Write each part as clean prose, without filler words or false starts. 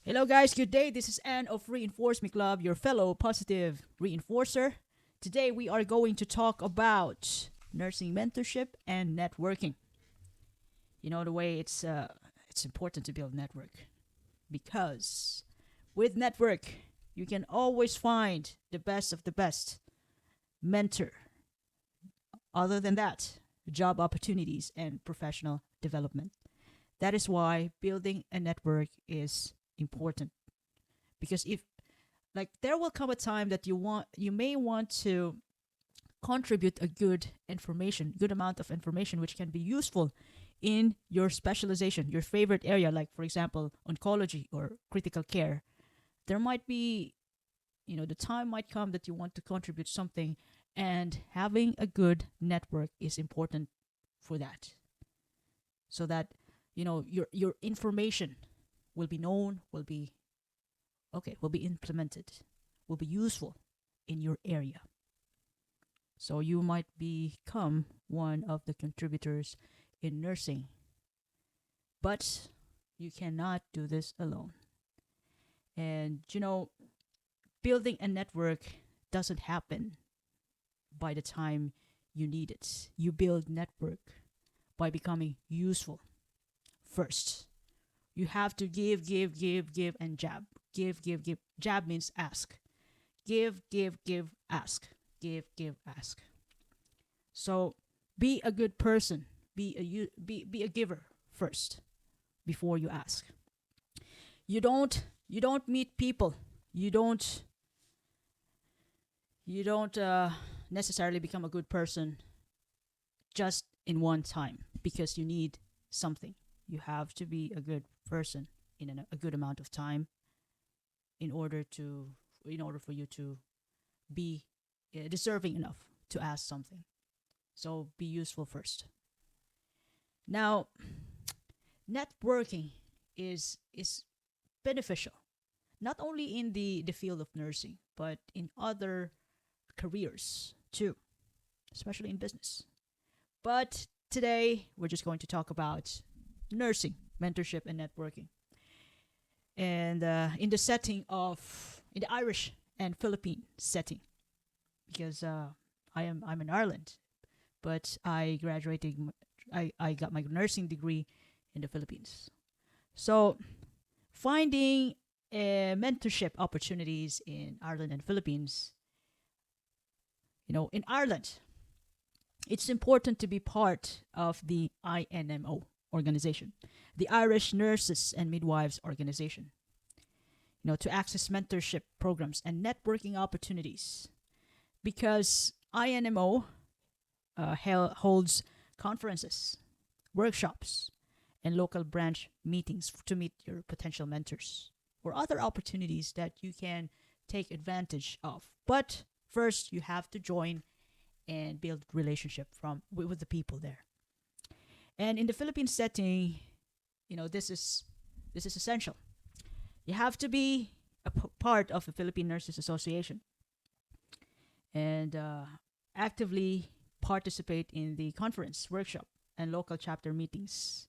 Hello, guys. Good day. This is Anne of Reinforce Me Club, your fellow positive reinforcer. Today, we are going to talk about nursing mentorship and networking. You know the way it's important to build network because with network, you can always find the best of the best mentor. Other than that, job opportunities and professional development. That is why building a network is important because if like there will come a time that you may want to contribute a good amount of information which can be useful in your specialization, your favorite area, like for example oncology or critical care. There might be, the time might come that you want to contribute something, and having a good network is important for that, so that your information will be known, will be implemented, will be useful in your area. So you might become one of the contributors in nursing, but you cannot do this alone. And building a network doesn't happen by the time you need it. You build network by becoming useful first. You have to give, and jab. Give. Jab means ask. Give, ask. Give, ask. So be a good person. Be a giver first before you ask. You don't meet people. You don't necessarily become a good person just in one time because you need something. You have to be a good person in a good amount of time in order for you to be deserving enough to ask something. So be useful first. Now, networking is beneficial not only in the field of nursing but in other careers too, especially in business. But today we're just going to talk about nursing, mentorship, and networking. And in the Irish and Philippine setting, because I'm in Ireland, but I got my nursing degree in the Philippines. So finding mentorship opportunities in Ireland and Philippines, in Ireland, it's important to be part of the INMO organization, the Irish Nurses and Midwives Organization, to access mentorship programs and networking opportunities. Because INMO holds conferences, workshops, and local branch meetings to meet your potential mentors or other opportunities that you can take advantage of. But first, you have to join and build relationship with the people there. And in the Philippine setting, this is essential. You have to be part of the Philippine Nurses Association and actively participate in the conference, workshop, and local chapter meetings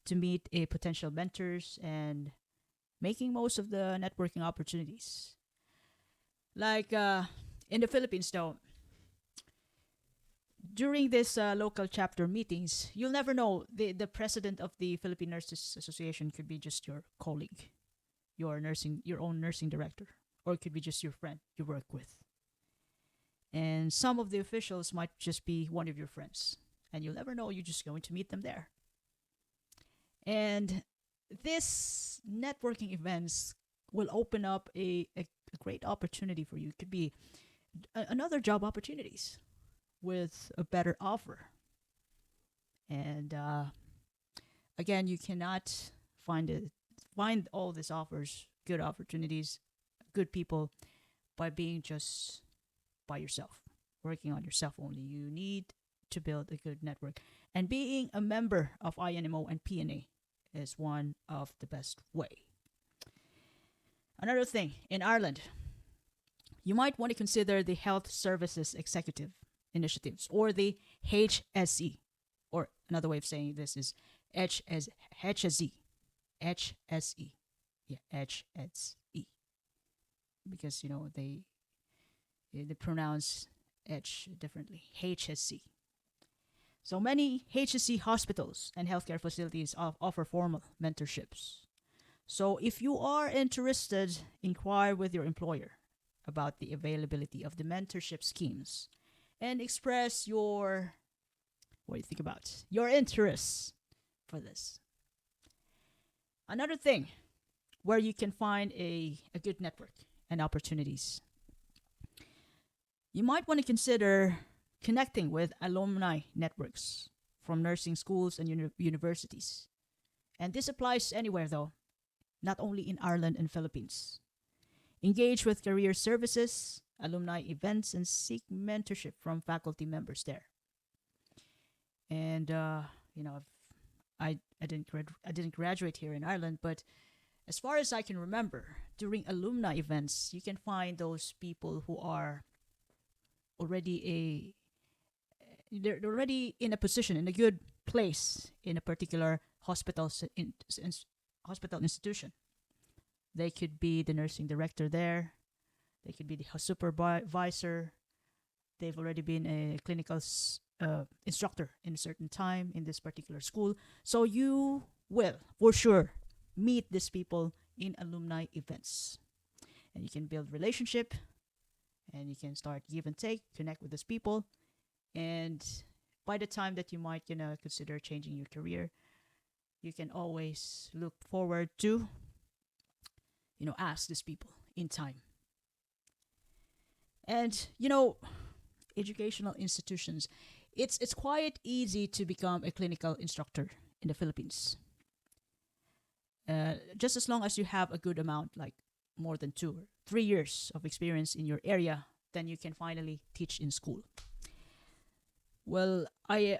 to meet a potential mentors and making most of the networking opportunities. Like in the Philippines, though, during this local chapter meetings, you'll never know. The president of the Philippine Nurses Association could be just your colleague, your own nursing director, or it could be just your friend you work with. And some of the officials might just be one of your friends, and you'll never know. You're just going to meet them there. And this networking events will open up a great opportunity for you. It could be another job opportunities with a better offer. And again, you cannot find all these offers, good opportunities, good people by being just by yourself, working on yourself only. You need to build a good network. And being a member of INMO and PNA is one of the best way. Another thing, in Ireland, you might want to consider the Health Services Executive Initiatives, or the HSE, or another way of saying this is HSE. HSE. Yeah, HSE, because they pronounce H differently. HSC. So many HSC hospitals and healthcare facilities offer formal mentorships. So if you are interested, inquire with your employer about the availability of the mentorship schemes and express your what do you think about your interests for this. Another thing where you can find a good network and opportunities. You might want to consider connecting with alumni networks from nursing schools and universities. And this applies anywhere though, not only in Ireland and Philippines. Engage with career services, alumni events, and seek mentorship from faculty members there. And you know, I didn't graduate here in Ireland, but as far as I can remember, during alumni events, you can find those people who are already they're already in a position in a good place in a particular hospital institution. They could be the nursing director there. They could be the supervisor. They've already been a clinical instructor in a certain time in this particular school. So you will, for sure, meet these people in alumni events. And you can build relationship and you can start give and take, connect with these people. And by the time that you might, consider changing your career, you can always look forward to, ask these people in time. And, educational institutions, it's quite easy to become a clinical instructor in the Philippines. Just as long as you have a good amount, like more than 2 or 3 years of experience in your area, then you can finally teach in school. Well, I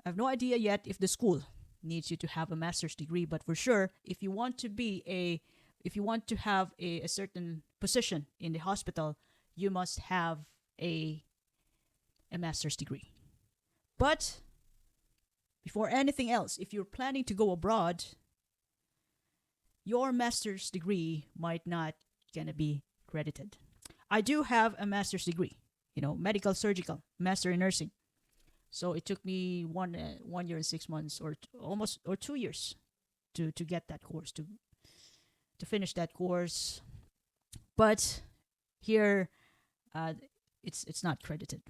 have no idea yet if the school needs you to have a master's degree, but for sure, if you want to have a certain position in the hospital, you must have a master's degree. But before anything else, if you're planning to go abroad, your master's degree might not gonna be credited. I do have a master's degree, medical surgical, master in nursing. So it took me 1 year and 6 months, or almost or 2 years, to get that course, to finish that course. But here, it's not credited.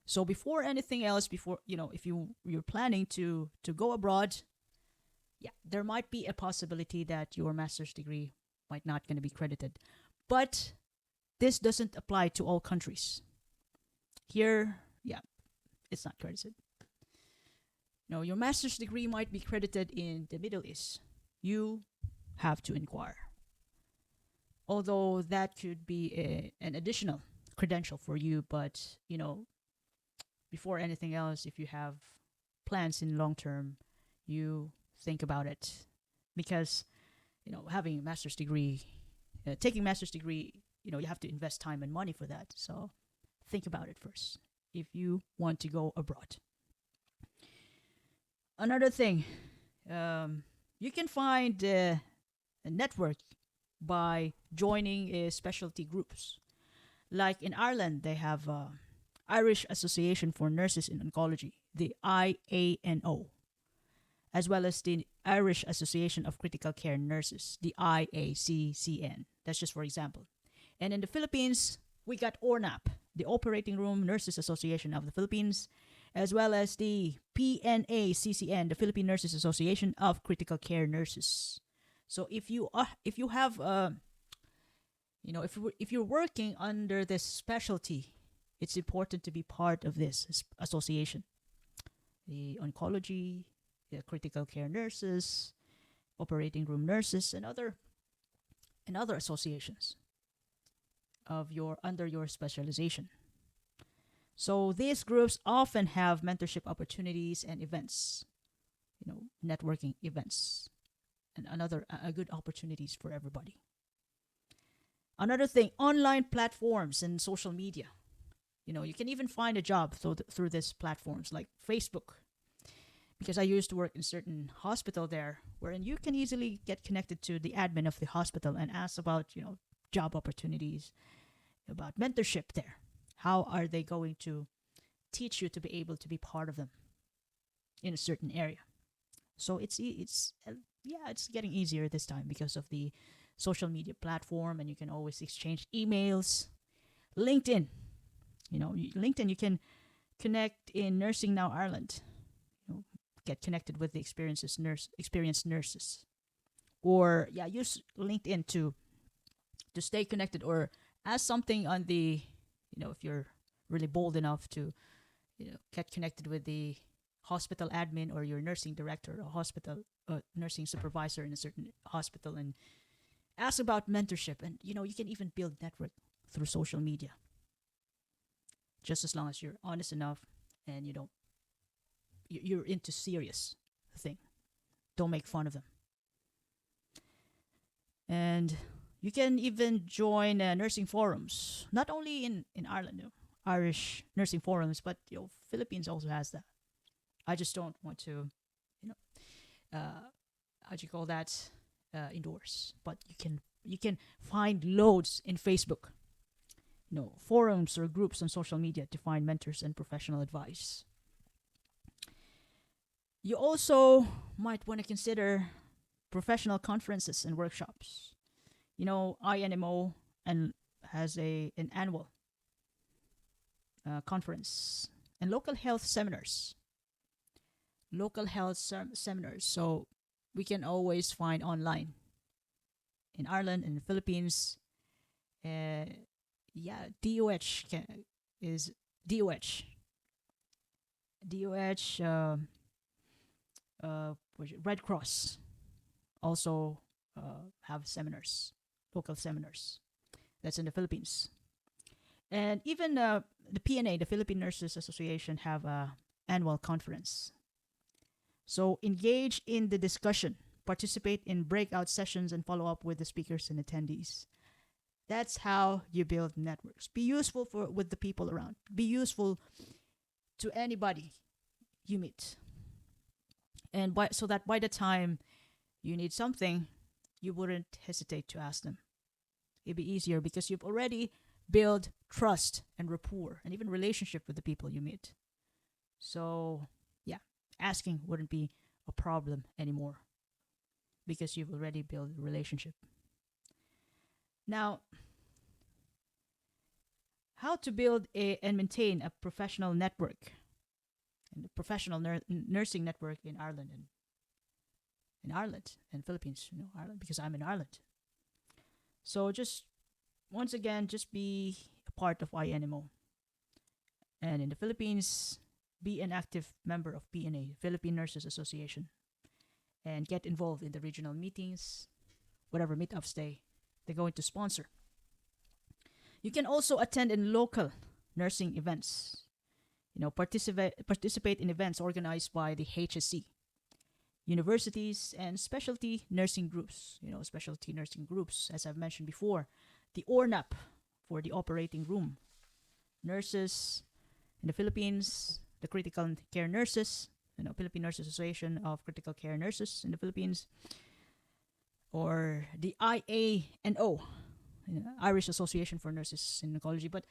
So before anything else, if you're planning to go abroad, yeah, there might be a possibility that your master's degree might not going to be credited. But this doesn't apply to all countries. Here, yeah, it's not credited. No, your master's degree might be credited in the Middle East. You have to inquire. Although that could be an additional credential for you, but before anything else, if you have plans in long term, you think about it, because having a master's degree, taking master's degree, you have to invest time and money for that. So think about it first if you want to go abroad. Another thing, you can find a network by joining specialty groups. Like in Ireland, they have Irish Association for Nurses in Oncology, the IANO, as well as the Irish Association of Critical Care Nurses, the IACCN. That's just for example. And in the Philippines, we got ORNAP, the Operating Room Nurses Association of the Philippines, as well as the PNACCN, the Philippine Nurses Association of Critical Care Nurses. So if you have if you're working under this specialty, it's important to be part of this association. The oncology, the critical care nurses, operating room nurses, and other associations under your specialization. So these groups often have mentorship opportunities and events, networking events, and another good opportunities for everybody. Another thing, online platforms and social media. You can even find a job through these platforms like Facebook. Because I used to work in a certain hospital there wherein you can easily get connected to the admin of the hospital and ask about, job opportunities, about mentorship there. How are they going to teach you to be able to be part of them in a certain area? So it's getting easier this time because of the social media platform, and you can always exchange emails. LinkedIn, LinkedIn, you can connect in Nursing Now Ireland. Get connected with the experienced nurses, or use LinkedIn to stay connected, or ask something on the, if you're really bold enough to, get connected with the hospital admin or your nursing director or hospital nursing supervisor in a certain hospital, and ask about mentorship. And you can even build network through social media, just as long as you're honest enough and you're into serious thing. Don't make fun of them. And you can even join nursing forums, not only in Ireland, Irish nursing forums, but Philippines also has that. I just don't want to, how do you call that, endorse. But you can find loads in Facebook, forums or groups on social media to find mentors and professional advice. You also might want to consider professional conferences and workshops. INMO and has an annual conference, and local health seminars. So we can always find online in Ireland and the Philippines. DOH is DOH. DOH. Red Cross also have seminars, local seminars. That's in the Philippines. And even the PNA, the Philippine Nurses Association, have a annual conference. So engage in the discussion, participate in breakout sessions, and follow up with the speakers and attendees. That's how you build networks. Be useful with the people around. Be useful to anybody you meet. And so that by the time you need something, you wouldn't hesitate to ask them. It'd be easier because you've already built trust and rapport and even relationship with the people you meet. So, asking wouldn't be a problem anymore because you've already built a relationship. Now, how to build and maintain a professional network, and a professional nursing network in Ireland and Philippines, Ireland, because I'm in Ireland. So once again, just be a part of INMO. And in the Philippines, be an active member of PNA, Philippine Nurses Association, and get involved in the regional meetings, whatever meetups they're going to sponsor. You can also attend in local nursing events. Participate in events organized by the HSC, universities, and specialty nursing groups. Specialty nursing groups, as I've mentioned before, the ORNAP for the operating room nurses in the Philippines, the critical care nurses, Philippine Nurses Association of Critical Care Nurses in the Philippines, or the IANO, Irish Association for Nurses in Oncology. But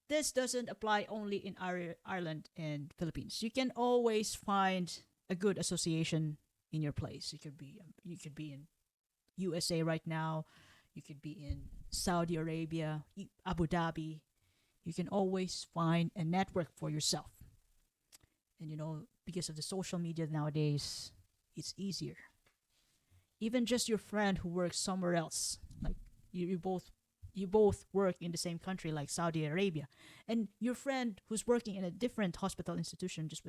this doesn't apply only in Ireland and Philippines. You can always find a good association in your place. You could be in USA right now. You could be in Saudi Arabia, Abu Dhabi. You can always find a network for yourself. And because of the social media nowadays, it's easier. Even just your friend who works somewhere else, like you both work in the same country, like Saudi Arabia, and your friend who's working in a different hospital institution just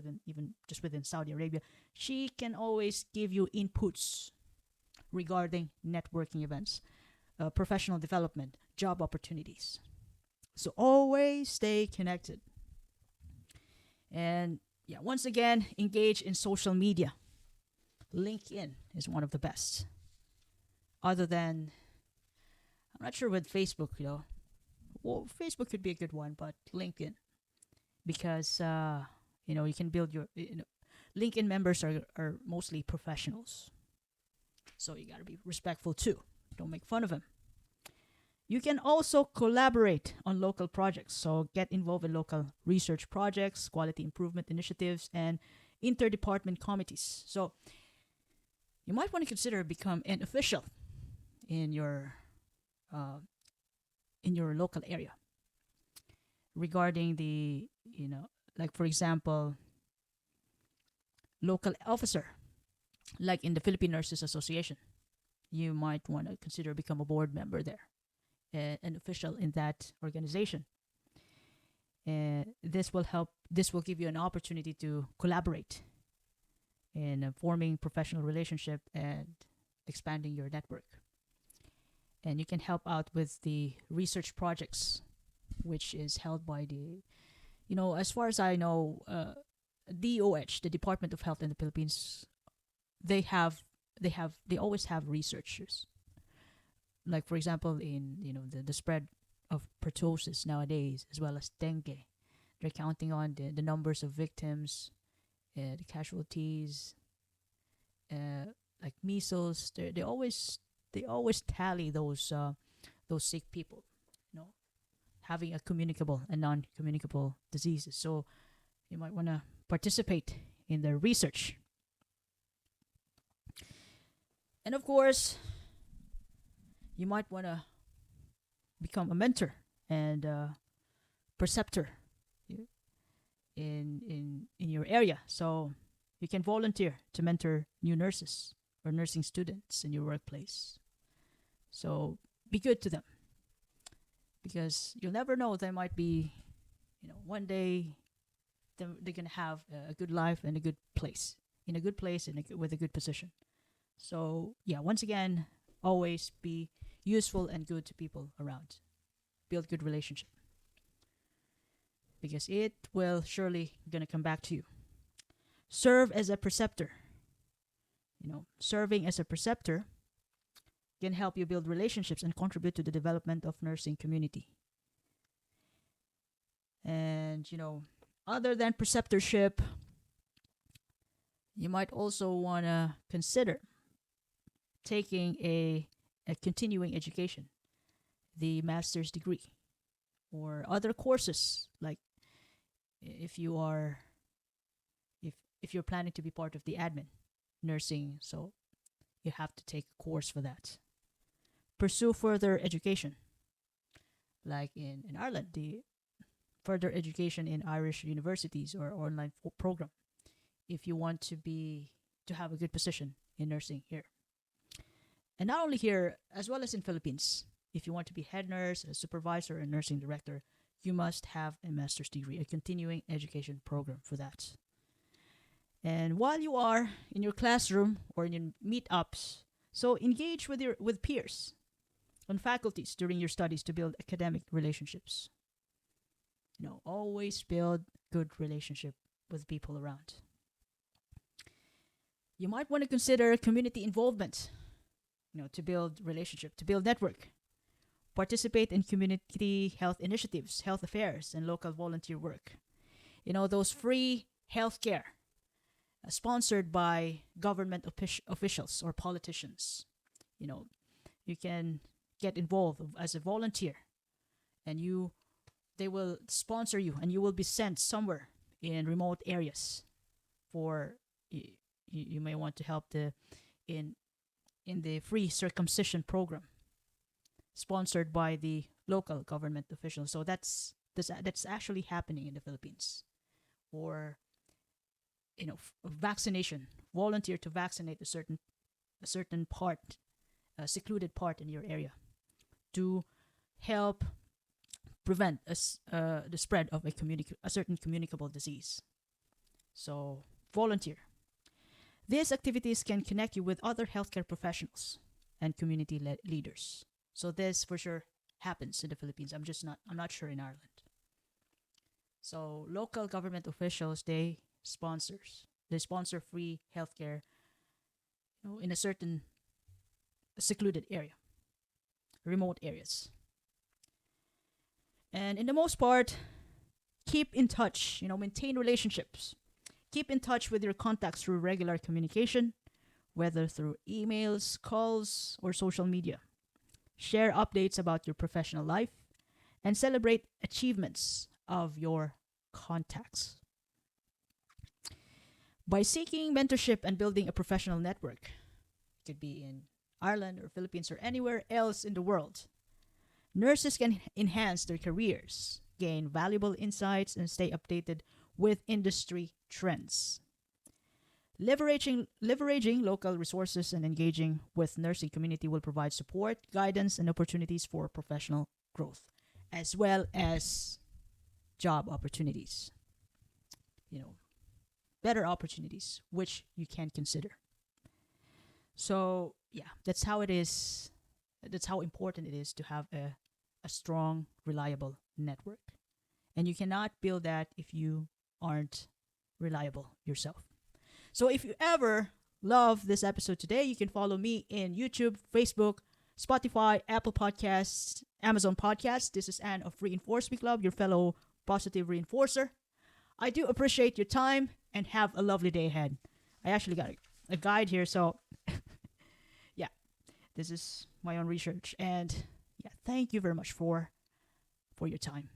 within Saudi Arabia, she can always give you inputs regarding networking events, professional development, job opportunities. So always stay connected. And once again, engage in social media. LinkedIn is one of the best. Other than, I'm not sure with Facebook, Well, Facebook could be a good one, but LinkedIn, because you can build your. LinkedIn members are mostly professionals. So you got to be respectful too. Don't make fun of him. You can also collaborate on local projects. So get involved in local research projects, quality improvement initiatives, and interdepartment committees. So you might want to consider become an official in uh, your local area regarding the, like for example, local officer, like in the Philippine Nurses Association. You might want to consider become a board member there, an official in that organization. This will help. This will give you an opportunity to collaborate in forming professional relationship and expanding your network. And you can help out with the research projects, which is held by the, as far as I know, DOH, the Department of Health in the Philippines. They always have researchers. Like for example, in the spread of pertussis nowadays, as well as dengue, they're counting on the numbers of victims, the casualties, like measles. They always tally those sick people, you know, having a communicable and non-communicable diseases. So you might want to participate in their research. And of course, you might want to become a mentor and preceptor in your area. So you can volunteer to mentor new nurses or nursing students in your workplace. So be good to them, because you'll never know, they might be, one day they're gonna have a good life and a good place, in a good place and with a good position. So yeah, once again, always be useful and good to people around. Build good relationship, because it will surely gonna come back to you. Serve as a preceptor. Serving as a preceptor can help you build relationships and contribute to the development of nursing community. And other than preceptorship, you might also want to consider taking a continuing education, the master's degree, or other courses, like if you are if you're planning to be part of the admin nursing, so you have to take a course for that. Pursue further education, like in Ireland, the further education in Irish universities or online program, if you want to have a good position in nursing here. And not only here, as well as in Philippines, if you want to be head nurse, a supervisor, a nursing director, you must have a master's degree, a continuing education program for that. And while you are in your classroom or in your meetups, so engage with peers and faculties during your studies to build academic relationships. Always build good relationship with people around. You might want to consider community involvement, to build relationship, to build network. Participate in community health initiatives, health affairs, and local volunteer work. Those free healthcare sponsored by government officials or politicians. You can get involved as a volunteer, and they will sponsor you, and you will be sent somewhere in remote areas for you may want to help in the free circumcision program sponsored by the local government officials. So that's actually happening in the Philippines. Or vaccination, volunteer to vaccinate a certain part, a secluded part in your area, to help prevent the spread of a certain communicable disease. So volunteer. These activities can connect you with other healthcare professionals and community leaders. So this for sure happens in the Philippines. I'm not sure in Ireland. So local government officials, they sponsor free healthcare, in a certain secluded area, remote areas. And in the most part, keep in touch, maintain relationships. Keep in touch with your contacts through regular communication, whether through emails, calls, or social media. Share updates about your professional life and celebrate achievements of your contacts. By seeking mentorship and building a professional network, it could be in Ireland or Philippines or anywhere else in the world, nurses can enhance their careers, gain valuable insights, and stay updated with industry trends. Leveraging local resources and engaging with nursing community will provide support, guidance, and opportunities for professional growth, as well as job opportunities. You know, better opportunities, which you can consider. So, yeah, that's how it is. That's how important it is to have a strong, reliable network. And you cannot build that if you aren't reliable yourself. So if you ever love this episode today, you can follow me in YouTube, Facebook, Spotify, Apple Podcasts, Amazon Podcasts. This is Anne of Reinforce Me Club, your fellow positive reinforcer. I do appreciate your time and have a lovely day ahead. I actually got a guide here, so yeah, this is my own research. And yeah, thank you very much for your time.